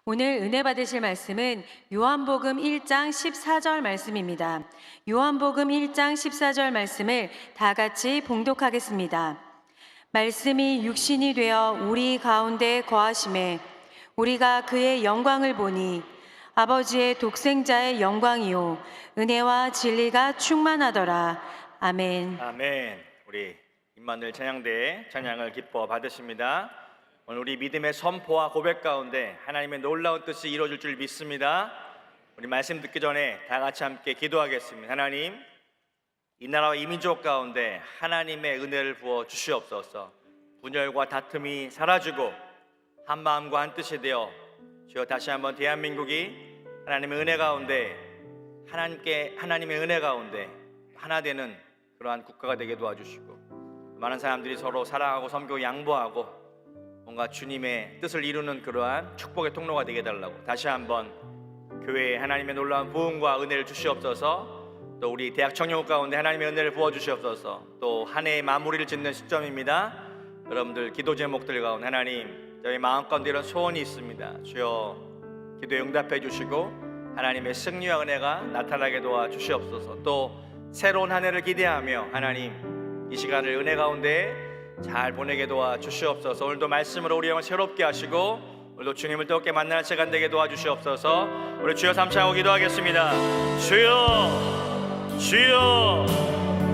오늘 은혜 받으실 말씀은 요한복음 1장 14절 말씀입니다. 요한복음 1장 14절 말씀을 다 같이 봉독하겠습니다. 말씀이 육신이 되어 우리 가운데 거하심에 우리가 그의 영광을 보니 아버지의 독생자의 영광이요 은혜와 진리가 충만하더라. 아멘. 아멘. 우리 임마누엘 찬양대의 찬양을 기뻐 받으십니다. 오늘 우리 믿음의 선포와 고백 가운데 하나님의 놀라운 뜻이 이루어질 줄 믿습니다. 우리 말씀 듣기 전에 다 같이 함께 기도하겠습니다. 하나님, 이 나라와 이 민족 가운데 하나님의 은혜를 부어 주시옵소서. 분열과 다툼이 사라지고 한 마음과 한 뜻이 되어 주여 다시 한번 대한민국이 하나님의 은혜 가운데 하나님의 은혜 가운데 하나 되는 그러한 국가가 되게 도와주시고 많은 사람들이 서로 사랑하고 섬기고 양보하고 뭔가 주님의 뜻을 이루는 그러한 축복의 통로가 되게 해달라고 다시 한번 교회에 하나님의 놀라운 부흥과 은혜를 주시옵소서. 또 우리 대학 청년국 가운데 하나님의 은혜를 부어주시옵소서. 또 한 해의 마무리를 짓는 시점입니다. 여러분들 기도 제목들 가운데 하나님, 저희 마음 가운데 이런 소원이 있습니다. 주여 기도에 응답해 주시고 하나님의 승리와 은혜가 나타나게 도와주시옵소서. 또 새로운 한 해를 기대하며 하나님 이 시간을 은혜 가운데 잘 보내게 도와주시옵소서. 오늘도 말씀으로 우리 영을 새롭게 하시고 오늘도 주님을 뜨겁게 만나는 시간 되게 도와주시옵소서. 우리 주여 삼창하고 기도하겠습니다. 주여, 주여,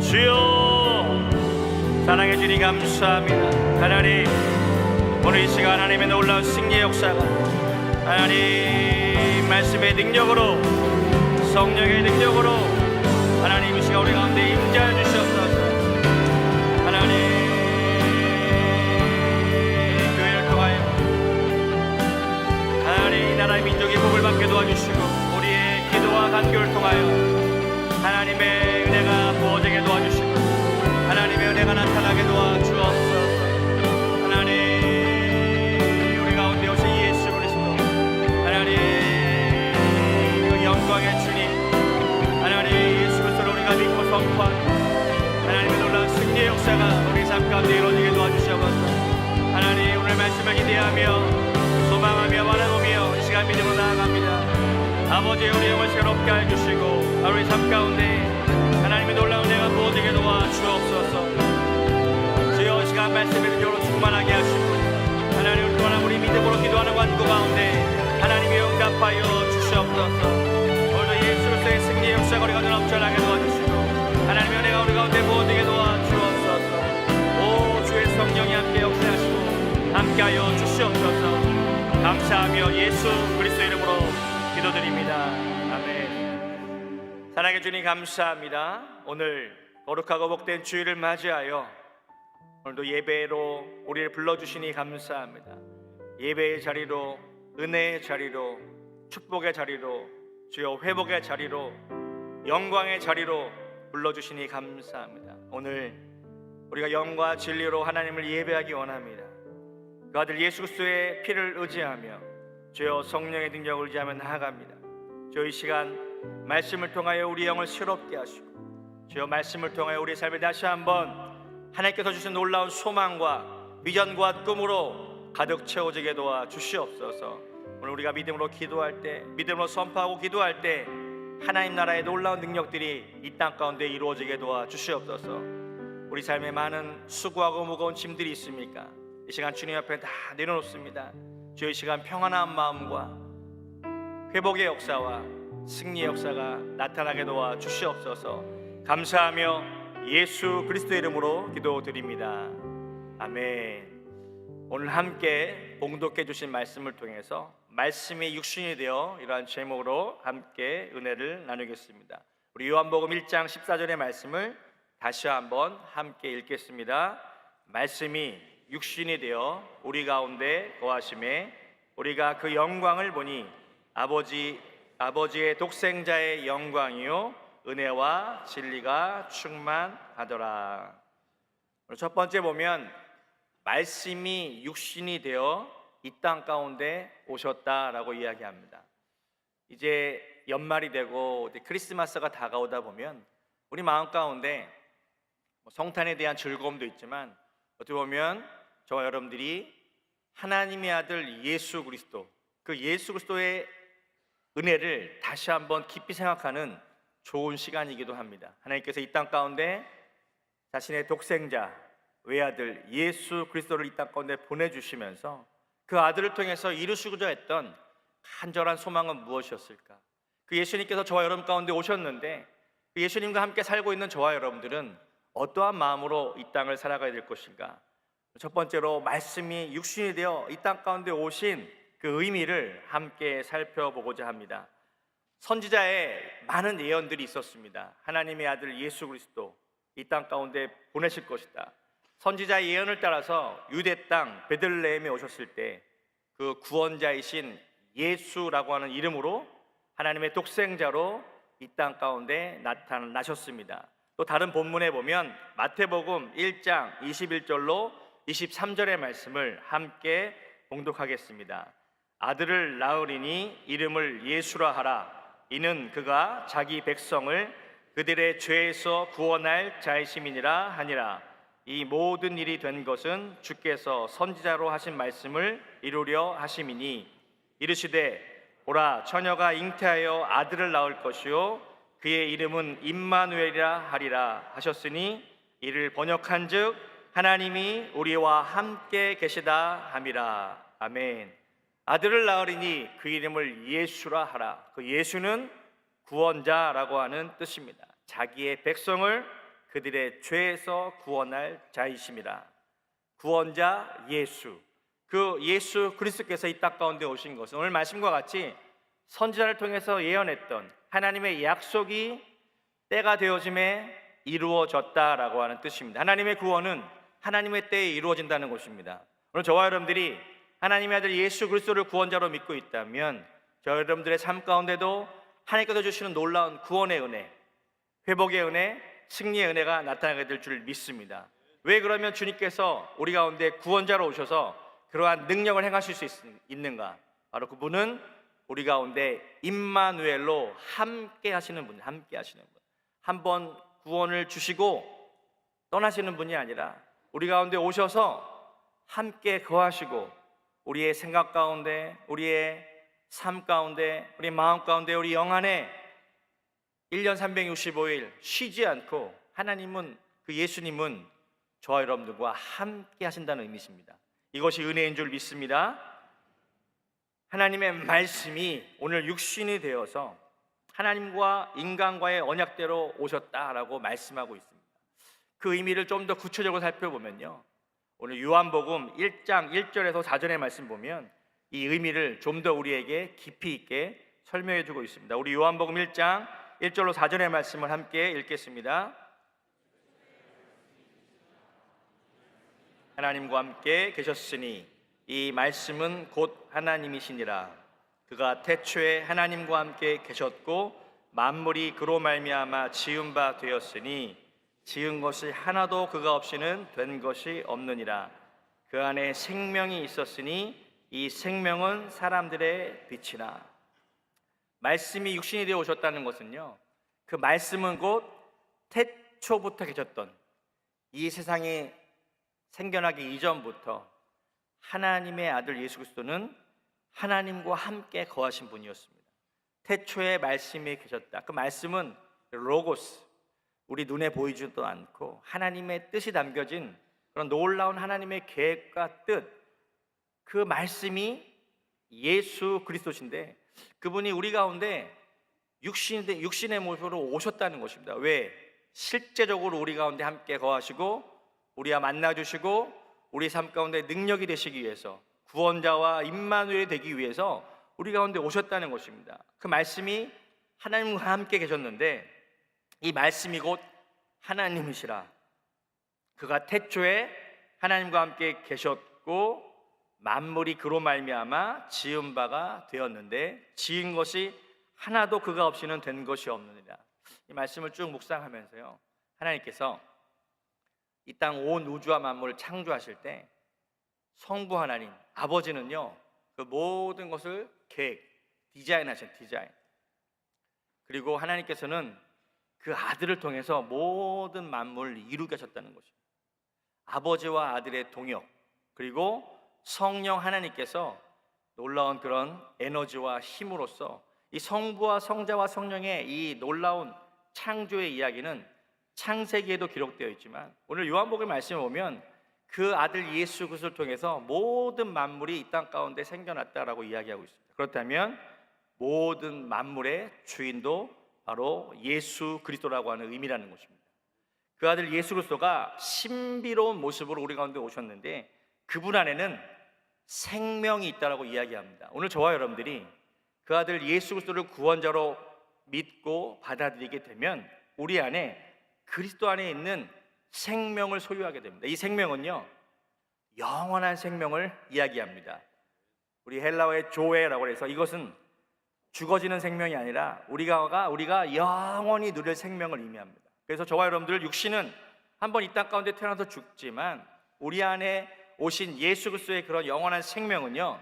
주여. 사랑해 주님 감사합니다. 하나님, 오늘 이 시간 하나님의 놀라운 승리의 역사가 하나님 말씀의 능력으로, 성령의 능력으로 하나님 이 시간 우리 가운데 임재해 주시옵소서. 하나님 나라의 민족이 복을 받게 도와주시고 우리의 기도와 간교를 통하여 하나님의 은혜가 부어지게 도와주시고 하나님의 은혜가 나타나게 도와주옵소서. 하나님 우리 가운데 오신 예수 그리스도 하나님 그 영광의 주님 하나님 예수 그리스도를 우리가 믿고 선포하고 하나님의 놀라운 승리의 역사가 우리 삶 가운데 이루어지게 도와주시옵소서. 하나님 오늘 말씀을 기대하며 소망하며 바라보며 이 시간 믿음으로 나아갑니다. 아버지의 우리 영을 새롭게 해주시고 우리 삶 가운데 하나님의 놀라운 은혜가 부어지게 도와주옵소서. 주여 이 시간 말씀의 능력으로 충만하게 하시고 하나님을 통한 우리 믿음으로 기도하는 관구 가운데 하나님의 응답하여 주시옵소서. 오늘도 예수 그리스도의 승리의 역사가 우리 가운데 넘쳐나게 도와주시고 하나님의 은혜가 우리 가운데 부어지게 도와주옵소서. 오 주의 성령이 함께 역사하시고 함께하여 주시옵소서. 감사하며 예수 그리스도 이름으로 기도드립니다. 아멘. 사랑해 주님 감사합니다. 오늘 거룩하고 복된 주일을 맞이하여 오늘도 예배로 우리를 불러주시니 감사합니다. 예배의 자리로, 은혜의 자리로, 축복의 자리로, 주여 회복의 자리로, 영광의 자리로 불러주시니 감사합니다. 오늘 우리가 영과 진리로 하나님을 예배하기 원합니다. 그 아들 예수 그리스도의 피를 의지하며 주여 성령의 능력을 의지하며 나아갑니다. 주여 이 시간 말씀을 통하여 우리 영을 새롭게 하시고 주여 말씀을 통하여 우리 삶에 다시 한번 하나님께서 주신 놀라운 소망과 비전과 꿈으로 가득 채워지게 도와 주시옵소서. 오늘 우리가 믿음으로 기도할 때, 믿음으로 선포하고 기도할 때 하나님 나라의 놀라운 능력들이 이 땅 가운데 이루어지게 도와 주시옵소서. 우리 삶에 많은 수고하고 무거운 짐들이 있습니까? 이 시간 주님 앞에 다 내려놓습니다. 주의 시간 평안한 마음과 회복의 역사와 승리의 역사가 나타나게 도와 주시옵소서. 감사하며 예수 그리스도의 이름으로 기도드립니다. 아멘. 오늘 함께 봉독해 주신 말씀을 통해서 말씀이 육신이 되어 이러한 제목으로 함께 은혜를 나누겠습니다. 우리 요한복음 1장 14절의 말씀을 다시 한번 함께 읽겠습니다. 말씀이 육신이 되어 우리 가운데 거하심에 우리가 그 영광을 보니 아버지의 독생자의 영광이요 은혜와 진리가 충만하더라. 첫 번째 보면 말씀이 육신이 되어 이 땅 가운데 오셨다라고 이야기합니다. 이제 연말이 되고 크리스마스가 다가오다 보면 우리 마음 가운데 성탄에 대한 즐거움도 있지만 어떻게 보면 저와 여러분들이 하나님의 아들 예수 그리스도 그 예수 그리스도의 은혜를 다시 한번 깊이 생각하는 좋은 시간이기도 합니다. 하나님께서 이 땅 가운데 자신의 독생자 외아들 예수 그리스도를 이 땅 가운데 보내주시면서 그 아들을 통해서 이루시고자 했던 간절한 소망은 무엇이었을까? 그 예수님께서 저와 여러분 가운데 오셨는데 그 예수님과 함께 살고 있는 저와 여러분들은 어떠한 마음으로 이 땅을 살아가야 될 것인가? 첫 번째로 말씀이 육신이 되어 이 땅 가운데 오신 그 의미를 함께 살펴보고자 합니다. 선지자의 많은 예언들이 있었습니다. 하나님의 아들 예수 그리스도 이 땅 가운데 보내실 것이다. 선지자의 예언을 따라서 유대 땅 베들레헴에 오셨을 때 그 구원자이신 예수라고 하는 이름으로 하나님의 독생자로 이 땅 가운데 나타나셨습니다. 또 다른 본문에 보면 마태복음 1장 21절로 23절의 말씀을 함께 봉독하겠습니다. 아들을 낳으리니 이름을 예수라 하라. 이는 그가 자기 백성을 그들의 죄에서 구원할 자이심이니라 하니라. 이 모든 일이 된 것은 주께서 선지자로 하신 말씀을 이루려 하심이니 이르시되 보라 처녀가 잉태하여 아들을 낳을 것이요 그의 이름은 임마누엘이라 하리라 하셨으니 이를 번역한즉 하나님이 우리와 함께 계시다 함이라. 아멘. 아들을 낳으리니 그 이름을 예수라 하라. 그 예수는 구원자라고 하는 뜻입니다. 자기의 백성을 그들의 죄에서 구원할 자이심이라. 구원자 예수, 그 예수 그리스도께서 이 땅 가운데 오신 것은 오늘 말씀과 같이 선지자를 통해서 예언했던 하나님의 약속이 때가 되어짐에 이루어졌다라고 하는 뜻입니다. 하나님의 구원은 하나님의 때에 이루어진다는 것입니다. 오늘 저와 여러분들이 하나님의 아들 예수 그리스도를 구원자로 믿고 있다면 저 여러분들의 삶 가운데도 하나님께서 주시는 놀라운 구원의 은혜, 회복의 은혜, 승리의 은혜가 나타나게 될 줄 믿습니다. 왜 그러면 주님께서 우리 가운데 구원자로 오셔서 그러한 능력을 행하실 수 있는가? 바로 그분은 우리 가운데 임마누엘로 함께 하시는 분, 함께 하시는 분. 한번 구원을 주시고 떠나시는 분이 아니라 우리 가운데 오셔서 함께 거하시고 우리의 생각 가운데, 우리의 삶 가운데, 우리 마음 가운데, 우리 영 안에 1년 365일 쉬지 않고 하나님은, 그 예수님은 저와 여러분들과 함께 하신다는 의미십니다. 이것이 은혜인 줄 믿습니다. 하나님의 말씀이 오늘 육신이 되어서 하나님과 인간과의 언약대로 오셨다라고 말씀하고 있습니다. 그 의미를 좀 더 구체적으로 살펴보면요, 오늘 요한복음 1장 1절에서 4절의 말씀 보면 이 의미를 좀 더 우리에게 깊이 있게 설명해 주고 있습니다. 우리 요한복음 1장 1절로 4절의 말씀을 함께 읽겠습니다. 하나님과 함께 계셨으니 이 말씀은 곧 하나님이시니라. 그가 태초에 하나님과 함께 계셨고 만물이 그로 말미암아 지은 바 되었으니 지은 것이 하나도 그가 없이는 된 것이 없느니라. 그 안에 생명이 있었으니 이 생명은 사람들의 빛이라. 말씀이 육신이 되어 오셨다는 것은요, 그 말씀은 곧 태초부터 계셨던, 이 세상이 생겨나기 이전부터 하나님의 아들 예수 그리스도는 하나님과 함께 거하신 분이었습니다. 태초에 말씀이 계셨다. 그 말씀은 로고스, 우리 눈에 보이지도 않고 하나님의 뜻이 담겨진 그런 놀라운 하나님의 계획과 뜻, 그 말씀이 예수 그리스도신데 그분이 우리 가운데 육신의 모습으로 오셨다는 것입니다. 왜? 실제적으로 우리 가운데 함께 거하시고 우리와 만나주시고 우리 삶 가운데 능력이 되시기 위해서, 구원자와 임마누엘이 되기 위해서 우리 가운데 오셨다는 것입니다. 그 말씀이 하나님과 함께 계셨는데 이 말씀이 곧 하나님이시라. 그가 태초에 하나님과 함께 계셨고 만물이 그로 말미암아 지은 바가 되었는데 지은 것이 하나도 그가 없이는 된 것이 없느니라. 이 말씀을 쭉 묵상하면서요, 하나님께서 이 땅 온 우주와 만물을 창조하실 때 성부 하나님, 아버지는요, 그 모든 것을 디자인하신 디자인. 그리고 하나님께서는 그 아들을 통해서 모든 만물을 이루게 하셨다는 것입니다. 아버지와 아들의 동역, 그리고 성령 하나님께서 놀라운 그런 에너지와 힘으로써 이 성부와 성자와 성령의 이 놀라운 창조의 이야기는 창세기에도 기록되어 있지만 오늘 요한복음 말씀에 보면 그 아들 예수 그리스도를 통해서 모든 만물이 이 땅 가운데 생겨났다라고 이야기하고 있습니다. 그렇다면 모든 만물의 주인도 바로 예수 그리스도라고 하는 의미라는 것입니다. 그 아들 예수 그리스도가 신비로운 모습으로 우리 가운데 오셨는데 그분 안에는 생명이 있다라고 이야기합니다. 오늘 저와 여러분들이 그 아들 예수 그리스도를 구원자로 믿고 받아들이게 되면 우리 안에 그리스도 안에 있는 생명을 소유하게 됩니다. 이 생명은요, 영원한 생명을 이야기합니다. 우리 헬라어의 조에라고 해서 이것은 죽어지는 생명이 아니라 우리가 영원히 누릴 생명을 의미합니다. 그래서 저와 여러분들 육신은 한번 이 땅 가운데 태어나서 죽지만 우리 안에 오신 예수 그리스도의 그런 영원한 생명은요,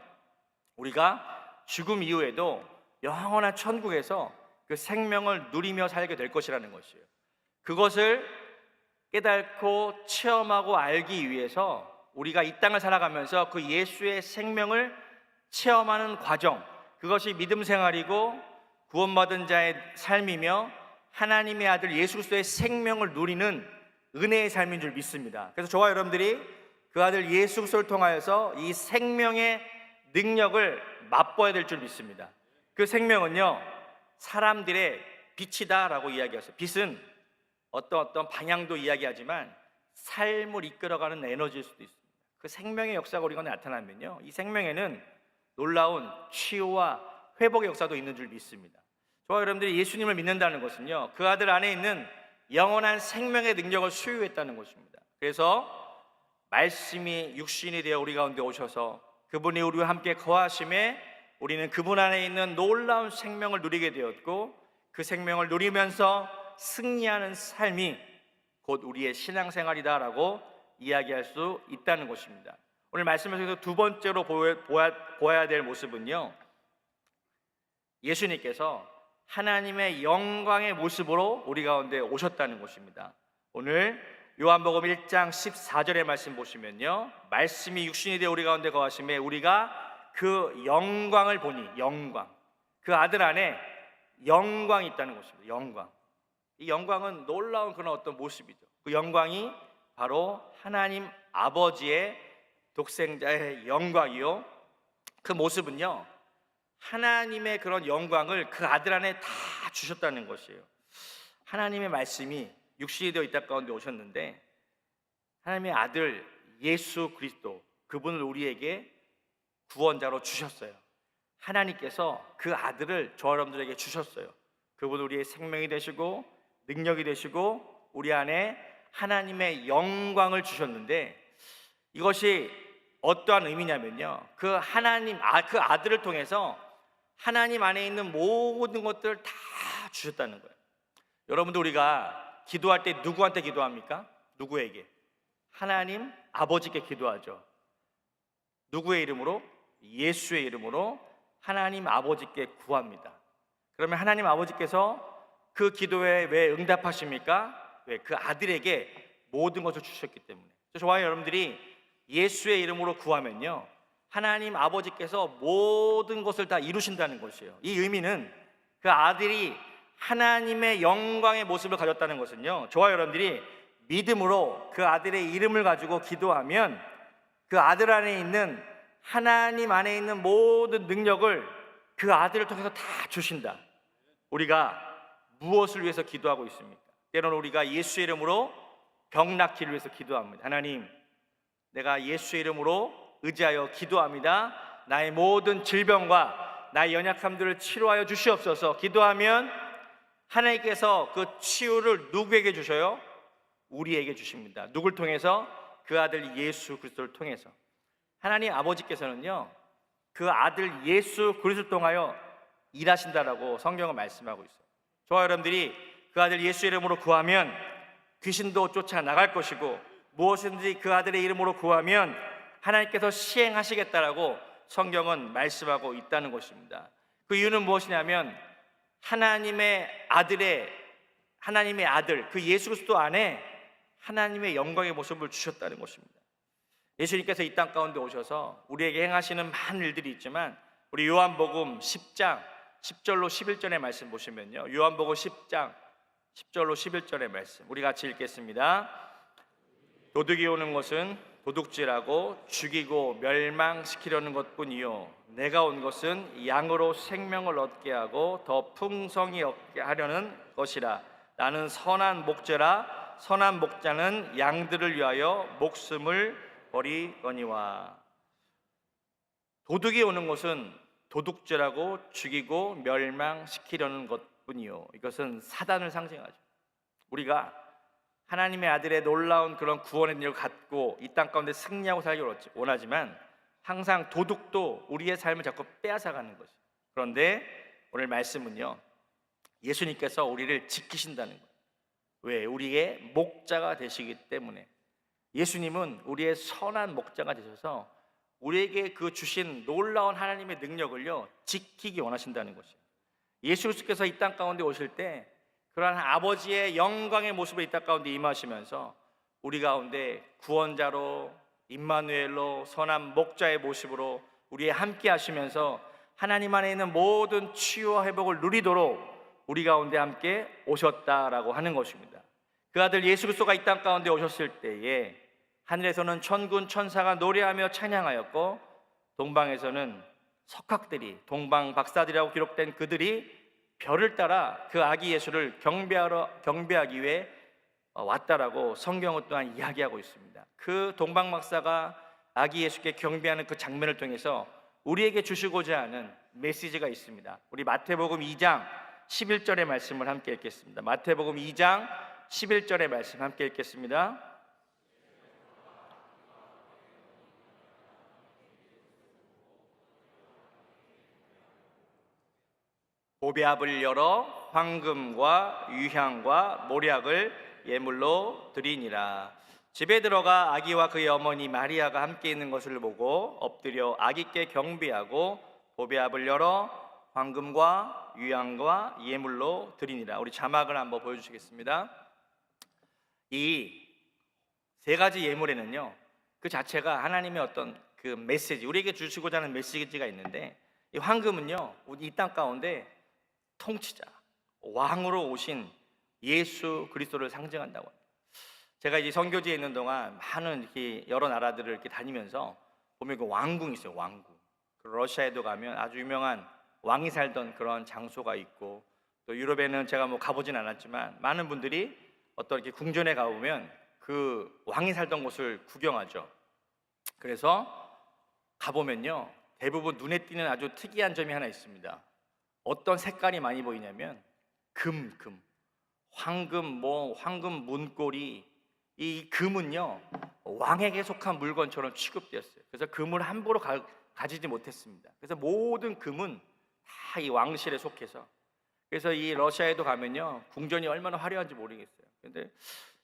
우리가 죽음 이후에도 영원한 천국에서 그 생명을 누리며 살게 될 것이라는 것이에요. 그것을 깨닫고 체험하고 알기 위해서 우리가 이 땅을 살아가면서 그 예수의 생명을 체험하는 과정, 그것이 믿음 생활이고 구원받은 자의 삶이며 하나님의 아들 예수 그리스도의 생명을 누리는 은혜의 삶인 줄 믿습니다. 그래서 저와 여러분들이 그 아들 예수 그리스도를 통하여서 이 생명의 능력을 맛보아야 될 줄 믿습니다. 그 생명은요, 사람들의 빛이다라고 이야기했어요. 빛은 어떤 방향도 이야기하지만 삶을 이끌어가는 에너지일 수도 있습니다. 그 생명의 역사가 우리가 나타나면요, 이 생명에는 놀라운 치유와 회복의 역사도 있는 줄 믿습니다. 저와 여러분들이 예수님을 믿는다는 것은요, 그 아들 안에 있는 영원한 생명의 능력을 소유했다는 것입니다. 그래서 말씀이 육신이 되어 우리 가운데 오셔서 그분이 우리와 함께 거하심에 우리는 그분 안에 있는 놀라운 생명을 누리게 되었고 그 생명을 누리면서 승리하는 삶이 곧 우리의 신앙생활이다라고 이야기할 수 있다는 것입니다. 오늘 말씀에서 두 번째로 보아야 될 모습은요, 예수님께서 하나님의 영광의 모습으로 우리 가운데 오셨다는 것입니다. 오늘 요한복음 1장 14절의 말씀 보시면요, 말씀이 육신이 되어 우리 가운데 거하심에 우리가 그 영광을 보니, 영광, 그 아들 안에 영광이 있다는 것입니다. 영광. 이 영광은 놀라운 그런 어떤 모습이죠. 그 영광이 바로 하나님 아버지의 독생자의 영광이요, 그 모습은요, 하나님의 그런 영광을 그 아들 안에 다 주셨다는 것이에요. 하나님의 말씀이 육신이 되어 이 땅 가운데 오셨는데 하나님의 아들 예수 그리스도, 그분을 우리에게 구원자로 주셨어요. 하나님께서 그 아들을 저 여러분들에게 주셨어요. 그분 우리의 생명이 되시고 능력이 되시고 우리 안에 하나님의 영광을 주셨는데 이것이 어떠한 의미냐면요, 그 아들을 통해서 하나님 안에 있는 모든 것들을 다 주셨다는 거예요. 여러분들, 우리가 기도할 때 누구한테 기도합니까? 누구에게? 하나님 아버지께 기도하죠. 누구의 이름으로? 예수의 이름으로 하나님 아버지께 구합니다. 그러면 하나님 아버지께서 그 기도에 왜 응답하십니까? 왜? 그 아들에게 모든 것을 주셨기 때문에. 저와 여러분들이 예수의 이름으로 구하면요, 하나님 아버지께서 모든 것을 다 이루신다는 것이에요. 이 의미는 그 아들이 하나님의 영광의 모습을 가졌다는 것은요, 저와 여러분들이 믿음으로 그 아들의 이름을 가지고 기도하면 그 아들 안에 있는 하나님 안에 있는 모든 능력을 그 아들을 통해서 다 주신다. 우리가 무엇을 위해서 기도하고 있습니까? 때로는 우리가 예수의 이름으로 병 낫기를 위해서 기도합니다. 하나님, 내가 예수의 이름으로 의지하여 기도합니다. 나의 모든 질병과 나의 연약함들을 치료하여 주시옵소서. 기도하면 하나님께서 그 치유를 누구에게 주셔요? 우리에게 주십니다. 누굴 통해서? 그 아들 예수 그리스도를 통해서. 하나님 아버지께서는요, 그 아들 예수 그리스도를 통하여 일하신다라고 성경은 말씀하고 있어요. 저와 여러분들이 그 아들 예수 이름으로 구하면 귀신도 쫓아나갈 것이고 무엇이든지 그 아들의 이름으로 구하면 하나님께서 시행하시겠다라고 성경은 말씀하고 있다는 것입니다. 그 이유는 무엇이냐면 하나님의 아들 그 예수 그리스도 안에 하나님의 영광의 모습을 주셨다는 것입니다. 예수님께서 이 땅 가운데 오셔서 우리에게 행하시는 많은 일들이 있지만 우리 요한복음 10장 10절로 11절의 말씀 보시면요, 요한복음 10장 10절로 11절의 말씀 우리 같이 읽겠습니다. 도둑이 오는 것은 도둑질하고 죽이고 멸망시키려는 것뿐이요, 내가 온 것은 양으로 생명을 얻게 하고 더 풍성히 얻게 하려는 것이라. 나는 선한 목자라. 선한 목자는 양들을 위하여 목숨을 버리거니와. 도둑이 오는 것은 도둑질하고 죽이고 멸망시키려는 것뿐이요, 이것은 사단을 상징하죠. 우리가 하나님의 아들의 놀라운 그런 구원의 일을 갖고 이 땅 가운데 승리하고 살기를 원하지만 항상 도둑도 우리의 삶을 자꾸 빼앗아가는 것이죠. 그런데 오늘 말씀은요, 예수님께서 우리를 지키신다는 거예요. 왜? 우리의 목자가 되시기 때문에. 예수님은 우리의 선한 목자가 되셔서 우리에게 그 주신 놀라운 하나님의 능력을요 지키기 원하신다는 것이에요. 예수 그리스도께서 이 땅 가운데 오실 때 그러한 아버지의 영광의 모습을 이 땅 가운데 임하시면서 우리 가운데 구원자로, 임마누엘로, 선한 목자의 모습으로 우리의 함께 하시면서 하나님 안에 있는 모든 치유와 회복을 누리도록 우리 가운데 함께 오셨다라고 하는 것입니다. 그 아들 예수 그리스도가 이 땅 가운데 오셨을 때에 하늘에서는 천군 천사가 노래하며 찬양하였고, 동방에서는 석학들이, 동방 박사들이라고 기록된 그들이 별을 따라 그 아기 예수를 경배하기 위해 왔다라고 성경은 또한 이야기하고 있습니다. 그 동방 박사가 아기 예수께 경배하는 그 장면을 통해서 우리에게 주시고자 하는 메시지가 있습니다. 우리 마태복음 2장 11절의 말씀을 함께 읽겠습니다. 마태복음 2장 11절의 말씀 함께 읽겠습니다. 보배압을 열어 황금과 유향과 모략을 예물로 드리니라. 집에 들어가 아기와 그의 어머니 마리아가 함께 있는 것을 보고 엎드려 아기께 경배하고 보배압을 열어 황금과 유향과 예물로 드리니라. 우리 자막을 한번 보여주시겠습니다. 이 세 가지 예물에는요, 그 자체가 하나님의 어떤 그 메시지, 우리에게 주시고자 하는 메시지가 있는데, 이 황금은요 이 땅 가운데 통치자, 왕으로 오신 예수 그리스도를 상징한다고 합니다. 제가 이제 선교지에 있는 동안 많은 이렇게 여러 나라들을 이렇게 다니면서 보면 그 왕궁이 있어요. 왕궁. 그 러시아에도 가면 아주 유명한 왕이 살던 그런 장소가 있고, 또 유럽에는 제가 뭐 가보진 않았지만 많은 분들이 어떤 이렇게 궁전에 가보면 그 왕이 살던 곳을 구경하죠. 그래서 가보면요, 대부분 눈에 띄는 아주 특이한 점이 하나 있습니다. 어떤 색깔이 많이 보이냐면 황금, 황금 문고리. 이 금은요 왕에게 속한 물건처럼 취급되었어요. 그래서 금을 함부로 가지지 못했습니다. 그래서 모든 금은 다 이 왕실에 속해서, 그래서 이 러시아에도 가면요 궁전이 얼마나 화려한지 모르겠어요. 근데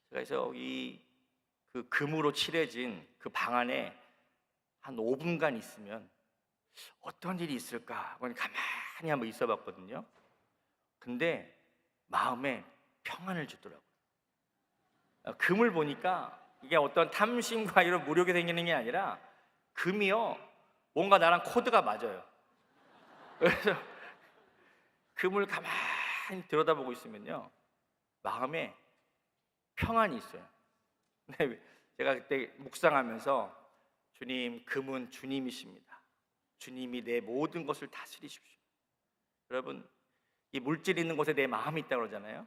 그래서 이 그 금으로 칠해진 그 방 안에 한 5분간 있으면 어떤 일이 있을까 하고 가만히 한번 있어 봤거든요. 근데 마음에 평안을 주더라고요. 금을 보니까 이게 어떤 탐심과 이런 무력이 생기는 게 아니라 금이요 뭔가 나랑 코드가 맞아요. 그래서 금을 가만히 들여다보고 있으면요 마음에 평안이 있어요. 근데 제가 그때 묵상하면서, 주님, 금은 주님이십니다. 주님이 내 모든 것을 다스리십시오. 여러분, 이 물질 있는 곳에 내 마음이 있다고 그러잖아요.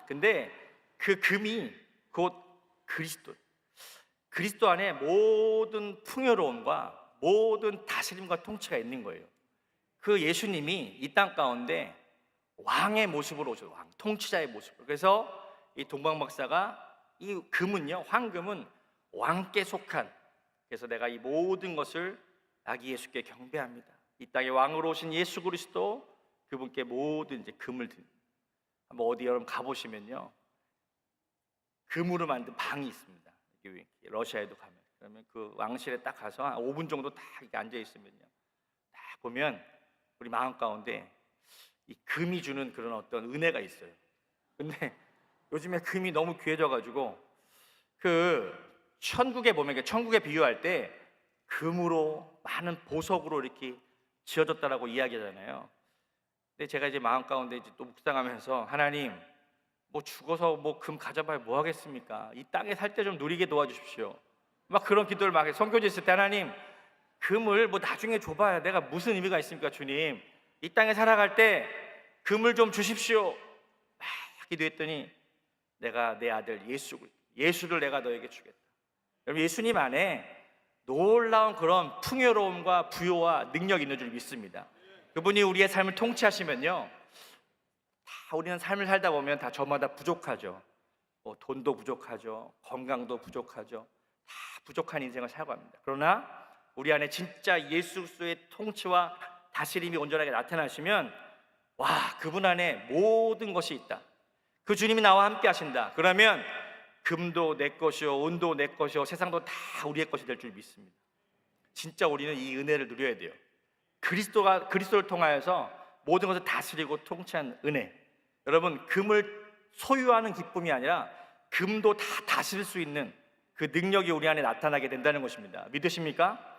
근데 그 금이 곧 그리스도 안에 모든 풍요로움과 모든 다스림과 통치가 있는 거예요. 그 예수님이 이 땅 가운데 왕의 모습으로 오셔서 왕, 통치자의 모습으로. 그래서 이 동방 박사가 이 금은요, 황금은 왕께 속한, 그래서 내가 이 모든 것을 아기 예수께 경배합니다. 이 땅에 왕으로 오신 예수 그리스도, 그분께 모든 이제 금을 드립니다. 한번 어디 여러분 가보시면요 금으로 만든 방이 있습니다. 러시아에도 가면, 그러면 그 왕실에 딱 가서 한 5분 정도 딱 이렇게 앉아 있으면요 딱 보면 우리 마음 가운데 이 금이 주는 그런 어떤 은혜가 있어요. 근데 요즘에 금이 너무 귀해져가지고 그 천국에 보면, 천국에 비유할 때 금으로 많은 보석으로 이렇게 지어졌다라고 이야기하잖아요. 근데 제가 이제 마음 가운데 이제 또 묵상하면서 하나님, 뭐 죽어서 뭐 금 가져봐야 뭐 하겠습니까? 이 땅에 살 때 좀 누리게 도와주십시오. 막 그런 기도를 막 선교지 있을 때 하나님, 금을 뭐 나중에 줘봐야 내가 무슨 의미가 있습니까, 주님? 이 땅에 살아갈 때 금을 좀 주십시오. 막 기도했더니 내가 내 아들 예수를 내가 너에게 주겠다. 여러분, 예수님 안에 놀라운 그런 풍요로움과 부요와 능력이 있는 줄 믿습니다. 그분이 우리의 삶을 통치하시면요, 다 우리는 삶을 살다 보면 다 저마다 부족하죠. 뭐 돈도 부족하죠, 건강도 부족하죠. 다 부족한 인생을 살아갑니다. 그러나 우리 안에 진짜 예수 그리스도의 통치와 다스림이 온전하게 나타나시면, 와, 그분 안에 모든 것이 있다. 그 주님이 나와 함께 하신다. 그러면 금도 내 것이요, 은도 내 것이요, 세상도 다 우리의 것이 될 줄 믿습니다. 진짜 우리는 이 은혜를 누려야 돼요. 그리스도를 통하여서 모든 것을 다스리고 통치한 은혜. 여러분, 금을 소유하는 기쁨이 아니라 금도 다 다스릴 수 있는 그 능력이 우리 안에 나타나게 된다는 것입니다. 믿으십니까?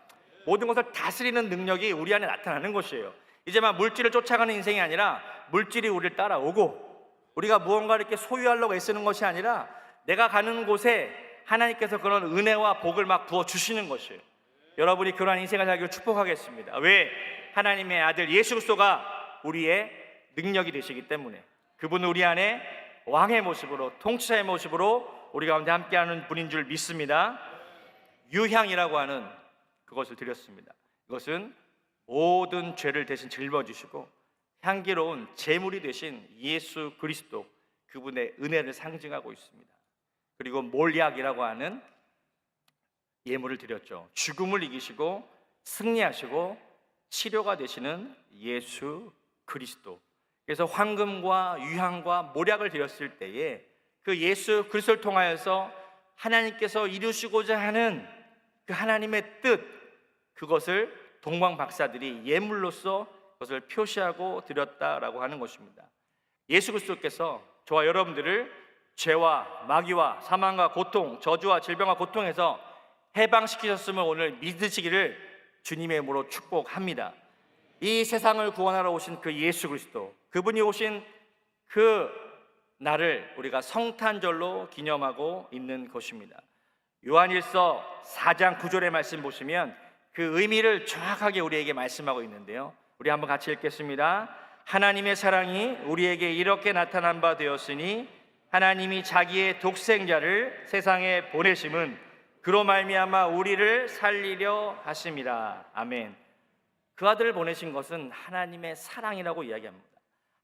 모든 것을 다스리는 능력이 우리 안에 나타나는 것이에요. 이제 막 물질을 쫓아가는 인생이 아니라 물질이 우리를 따라오고, 우리가 무언가를 이렇게 소유하려고 애쓰는 것이 아니라 내가 가는 곳에 하나님께서 그런 은혜와 복을 막 부어 주시는 것이에요. 여러분이 그러한 인생을 살기를 축복하겠습니다. 왜? 하나님의 아들 예수 그리스도가 우리의 능력이 되시기 때문에. 그분은 우리 안에 왕의 모습으로, 통치자의 모습으로 우리 가운데 함께하는 분인 줄 믿습니다. 유향이라고 하는 그것을 드렸습니다. 이것은 모든 죄를 대신 짊어지시고 향기로운 제물이 되신 예수 그리스도, 그분의 은혜를 상징하고 있습니다. 그리고 몰약이라고 하는 예물을 드렸죠. 죽음을 이기시고 승리하시고 치료가 되시는 예수 그리스도. 그래서 황금과 유향과 몰약을 드렸을 때에 그 예수 그리스도를 통하여서 하나님께서 이루시고자 하는 그 하나님의 뜻, 그것을 동방 박사들이 예물로서 그것을 표시하고 드렸다라고 하는 것입니다. 예수 그리스도께서 저와 여러분들을 죄와 마귀와 사망과 고통, 저주와 질병과 고통에서 해방시키셨음을 오늘 믿으시기를 주님의 이름으로 축복합니다. 이 세상을 구원하러 오신 그 예수 그리스도, 그분이 오신 그 날을 우리가 성탄절로 기념하고 있는 것입니다. 요한일서 4장 9절의 말씀 보시면 그 의미를 정확하게 우리에게 말씀하고 있는데요, 우리 한번 같이 읽겠습니다. 하나님의 사랑이 우리에게 이렇게 나타난 바 되었으니 하나님이 자기의 독생자를 세상에 보내심은 그로 말미암아 우리를 살리려 하심이라. 아멘. 그 아들을 보내신 것은 하나님의 사랑이라고 이야기합니다.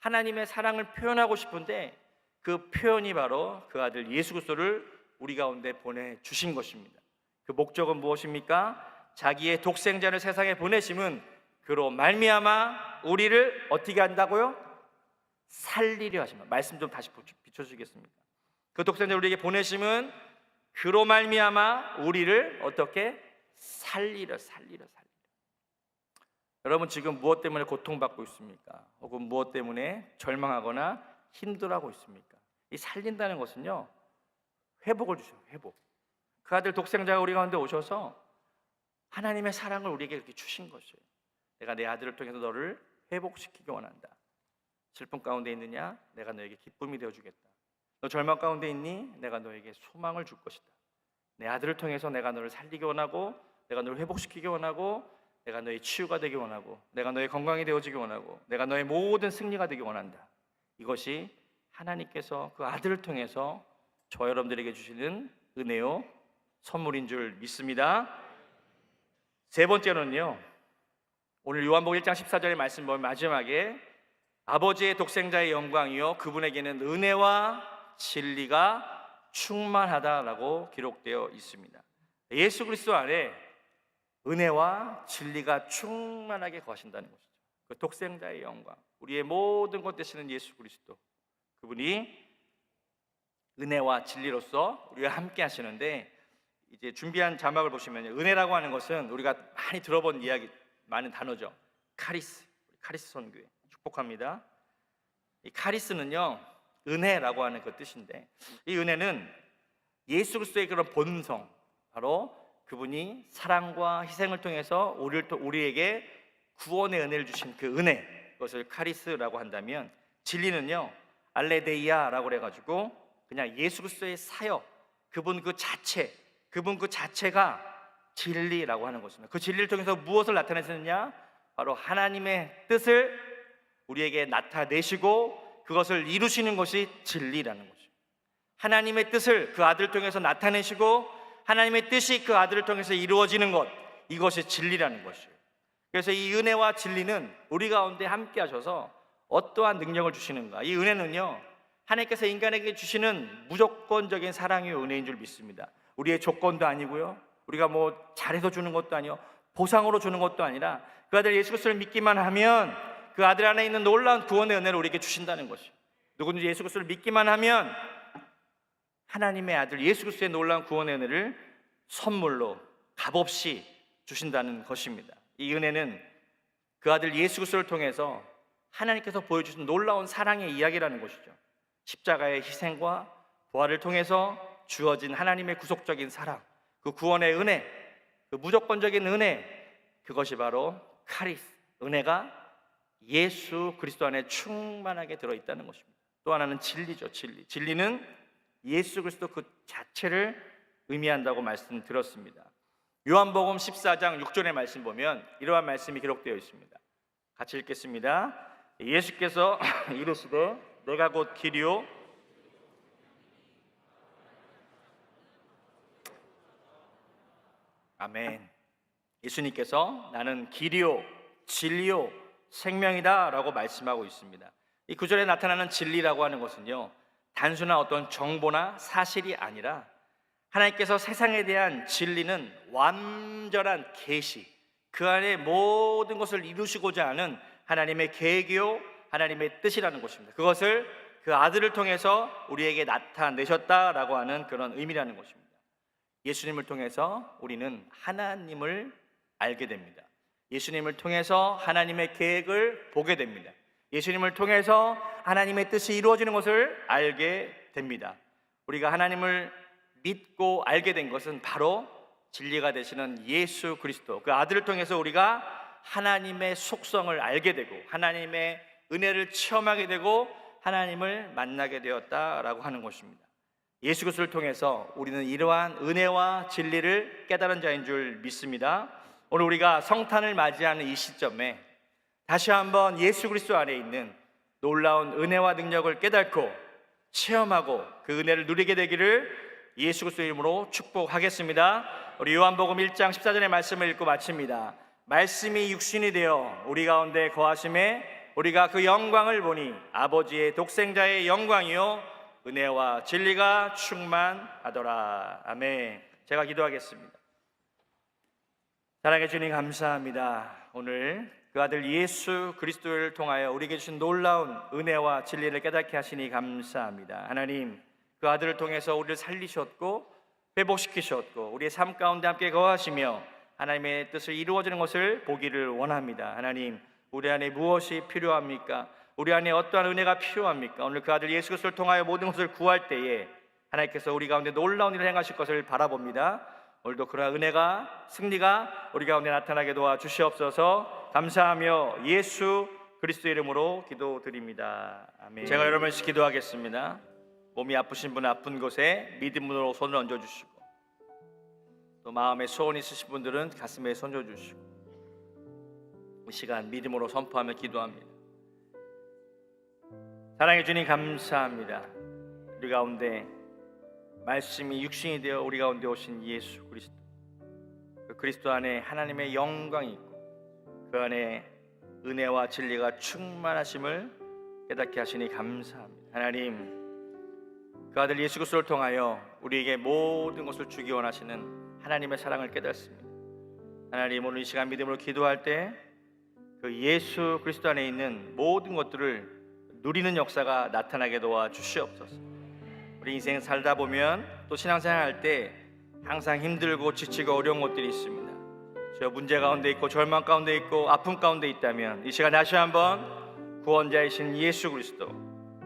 하나님의 사랑을 표현하고 싶은데 그 표현이 바로 그 아들 예수 그리스도를 우리 가운데 보내주신 것입니다. 그 목적은 무엇입니까? 자기의 독생자를 세상에 보내심은 그로 말미암아 우리를 어떻게 한다고요? 살리려 하십니다. 말씀 좀 다시 비춰주시겠습니까? 그 독생자를 우리에게 보내심은 그로 말미암아 우리를 어떻게 살리려. 여러분, 지금 무엇 때문에 고통받고 있습니까? 혹은 무엇 때문에 절망하거나 힘들어하고 있습니까? 이 살린다는 것은요, 회복을 주셔요. 회복. 그 아들 독생자가 우리 가운데 오셔서 하나님의 사랑을 우리에게 이렇게 주신 것이에요. 내가 내 아들을 통해서 너를 회복시키기 원한다. 슬픔 가운데 있느냐? 내가 너에게 기쁨이 되어주겠다. 너 절망 가운데 있니? 내가 너에게 소망을 줄 것이다. 내 아들을 통해서 내가 너를 살리기 원하고, 내가 너를 회복시키기 원하고, 내가 너의 치유가 되기 원하고, 내가 너의 건강이 되어지기 원하고, 내가 너의 모든 승리가 되기 원한다. 이것이 하나님께서 그 아들을 통해서 저 여러분들에게 주시는 은혜요 선물인 줄 믿습니다. 세 번째로는요, 오늘 요한복음 1장 14절의 말씀 보면 마지막에 아버지의 독생자의 영광이요 그분에게는 은혜와 진리가 충만하다라고 기록되어 있습니다. 예수 그리스도 안에 은혜와 진리가 충만하게 거하신다는 것이죠. 그 독생자의 영광, 우리의 모든 것 되시는 예수 그리스도, 그분이 은혜와 진리로서 우리와 함께 하시는데, 이제 준비한 자막을 보시면 은혜라고 하는 것은 우리가 많이 들어본 이야기, 많은 단어죠. 카리스 선교회 축복합니다. 이 카리스는요, 은혜라고 하는 그 뜻인데, 이 은혜는 예수 그리스도의 그런 본성, 바로 그분이 사랑과 희생을 통해서 우리에게 구원의 은혜를 주신 그 은혜, 그것을 카리스라고 한다면, 진리는요 알레데이아라고 그래가지고 그냥 예수 그리스도의 사역, 그분 그 자체가 진리라고 하는 것입니다. 그 진리를 통해서 무엇을 나타내시느냐? 바로 하나님의 뜻을 우리에게 나타내시고 그것을 이루시는 것이 진리라는 거죠. 하나님의 뜻을 그 아들을 통해서 나타내시고 하나님의 뜻이 그 아들을 통해서 이루어지는 것, 이것이 진리라는 것이에요. 그래서 이 은혜와 진리는 우리 가운데 함께 하셔서 어떠한 능력을 주시는가? 이 은혜는요 하나님께서 인간에게 주시는 무조건적인 사랑의 은혜인 줄 믿습니다. 우리의 조건도 아니고요, 우리가 뭐 잘해서 주는 것도 아니요, 보상으로 주는 것도 아니라 그 아들 예수 그리스도를 믿기만 하면 그 아들 안에 있는 놀라운 구원의 은혜를 우리에게 주신다는 것이에요. 누구든지 예수 그리스도를 믿기만 하면 하나님의 아들 예수 그리스도의 놀라운 구원의 은혜를 선물로 값없이 주신다는 것입니다. 이 은혜는 그 아들 예수 그리스도를 통해서 하나님께서 보여주신 놀라운 사랑의 이야기라는 것이죠. 십자가의 희생과 부활을 통해서 주어진 하나님의 구속적인 사랑, 그 구원의 은혜, 그 무조건적인 은혜, 그것이 바로 카리스, 은혜가 예수 그리스도 안에 충만하게 들어있다는 것입니다. 또 하나는 진리죠. 진리는 예수 그리스도 그 자체를 의미한다고 말씀드렸습니다. 요한복음 14장 6절의 말씀 보면 이러한 말씀이 기록되어 있습니다. 같이 읽겠습니다. 예수께서 이르시되 내가 곧 길이요 아멘. 예수님께서 나는 길이요 진리요 생명이다 라고 말씀하고 있습니다. 이 구절에 나타나는 진리라고 하는 것은요 단순한 어떤 정보나 사실이 아니라 하나님께서 세상에 대한 진리는 완전한 계시, 그 안에 모든 것을 이루시고자 하는 하나님의 계획이요 하나님의 뜻이라는 것입니다. 그것을 그 아들을 통해서 우리에게 나타내셨다라고 하는 그런 의미라는 것입니다. 예수님을 통해서 우리는 하나님을 알게 됩니다. 예수님을 통해서 하나님의 계획을 보게 됩니다. 예수님을 통해서 하나님의 뜻이 이루어지는 것을 알게 됩니다. 우리가 하나님을 믿고 알게 된 것은 바로 진리가 되시는 예수 그리스도, 그 아들을 통해서 우리가 하나님의 속성을 알게 되고 하나님의 은혜를 체험하게 되고 하나님을 만나게 되었다라고 하는 것입니다. 예수 그리스도를 통해서 우리는 이러한 은혜와 진리를 깨달은 자인 줄 믿습니다. 오늘 우리가 성탄을 맞이하는 이 시점에 다시 한번 예수 그리스도 안에 있는 놀라운 은혜와 능력을 깨닫고 체험하고 그 은혜를 누리게 되기를 예수 그리스도의 이름으로 축복하겠습니다. 우리 요한복음 1장 14절의 말씀을 읽고 마칩니다. 말씀이 육신이 되어 우리 가운데 거하심에 우리가 그 영광을 보니 아버지의 독생자의 영광이요 은혜와 진리가 충만하더라. 아멘. 제가 기도하겠습니다. 사랑해 주님 감사합니다. 오늘 그 아들 예수 그리스도를 통하여 우리에게 주신 놀라운 은혜와 진리를 깨닫게 하시니 감사합니다. 하나님, 그 아들을 통해서 우리를 살리셨고 회복시키셨고 우리의 삶 가운데 함께 거하시며 하나님의 뜻을 이루어지는 것을 보기를 원합니다. 하나님, 우리 안에 무엇이 필요합니까? 우리 안에 어떠한 은혜가 필요합니까? 오늘 그 아들 예수 그리스도를 통하여 모든 것을 구할 때에 하나님께서 우리 가운데 놀라운 일을 행하실 것을 바라봅니다. 오늘도 그러한 은혜가, 승리가 우리 가운데 나타나게 도와주시옵소서. 감사하며 예수 그리스도 이름으로 기도드립니다. 아멘. 제가 여러분씩 기도하겠습니다. 몸이 아프신 분은 아픈 곳에 믿음으로 손을 얹어주시고, 또 마음에 소원 있으신 분들은 가슴에 손 얹어주시고, 이 시간 믿음으로 선포하며 기도합니다. 사랑해 주님 감사합니다. 우리 가운데 말씀이 육신이 되어 우리 가운데 오신 예수 그리스도, 그 그리스도 안에 하나님의 영광이 있고 그 안에 은혜와 진리가 충만하심을 깨닫게 하시니 감사합니다. 하나님, 그 아들 예수 그리스도를 통하여 우리에게 모든 것을 주기 원하시는 하나님의 사랑을 깨닫습니다. 하나님, 오늘 이 시간 믿음으로 기도할 때 그 예수 그리스도 안에 있는 모든 것들을 누리는 역사가 나타나게 도와주시옵소서. 우리 인생 살다 보면 또 신앙생활 할 때 항상 힘들고 지치고 어려운 것들이 있습니다. 저 문제 가운데 있고 절망 가운데 있고 아픔 가운데 있다면 이 시간 다시 한번 구원자이신 예수 그리스도,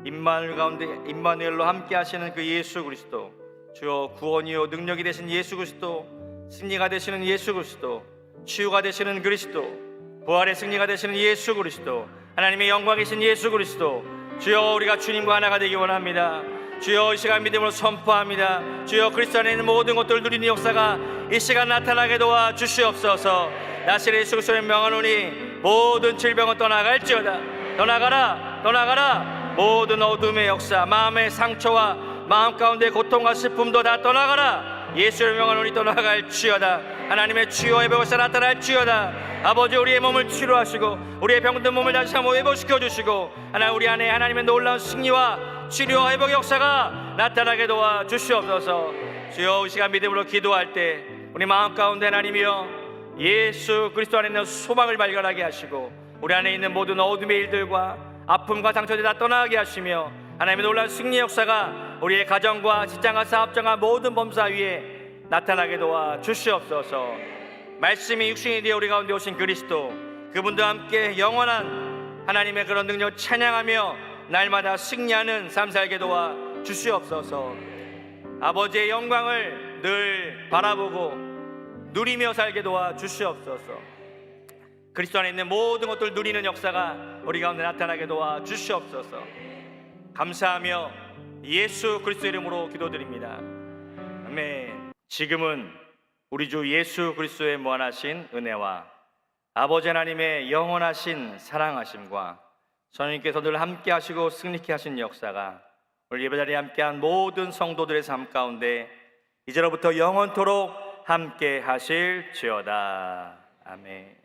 임마누엘 가운데 임마누엘로 함께 하시는 그 예수 그리스도, 주여 구원이요 능력이 되신 예수 그리스도, 승리가 되시는 예수 그리스도, 치유가 되시는 그리스도, 부활의 승리가 되시는 예수 그리스도, 하나님의 영광이신 예수 그리스도, 주여 우리가 주님과 하나가 되기 원합니다. 주여 이 시간 믿음으로 선포합니다. 주여 그리스도 안에 있는 모든 것들을 누리는 역사가 이 시간 나타나게 도와 주시옵소서. 나시렛 예수 그리스도의 명하노니 모든 질병은 떠나갈지어다. 떠나가라, 떠나가라. 모든 어둠의 역사, 마음의 상처와 마음 가운데 고통과 슬픔도 다 떠나가라. 예수의 명하노니 떠나갈지어다. 하나님의 치유와 회복에서 나타날지어다. 아버지, 우리의 몸을 치료하시고 우리의 병든 몸을 다시 한번 회복시켜 주시고, 하나님 우리 안에 하나님의 놀라운 승리와 치료와 회복의 역사가 나타나게 도와 주시옵소서. 주여 이 시간 믿음으로 기도할 때 우리 마음 가운데 하나님이여 예수 그리스도 안에 있는 소망을 발견하게 하시고, 우리 안에 있는 모든 어둠의 일들과 아픔과 상처들 다 떠나게 하시며, 하나님의 놀라운 승리의 역사가 우리의 가정과 직장과 사업장과 모든 범사 위에 나타나게 도와 주시옵소서. 말씀이 육신이 되어 우리 가운데 오신 그리스도, 그분과 함께 영원한 하나님의 그런 능력을 찬양하며 날마다 승리하는 삶 살게 도와 주시옵소서. 아버지의 영광을 늘 바라보고 누리며 살게 도와 주시옵소서. 그리스도 안에 있는 모든 것들을 누리는 역사가 우리 가운데 나타나게 도와 주시옵소서. 감사하며 예수 그리스도 이름으로 기도드립니다. 아멘. 지금은 우리 주 예수 그리스도의 무한하신 은혜와 아버지 하나님의 영원하신 사랑하심과 성령님께서 늘 함께 하시고 승리케 하신 역사가 오늘 예배자리에 함께한 모든 성도들의 삶 가운데 이제로부터 영원토록 함께 하실지어다. 아멘.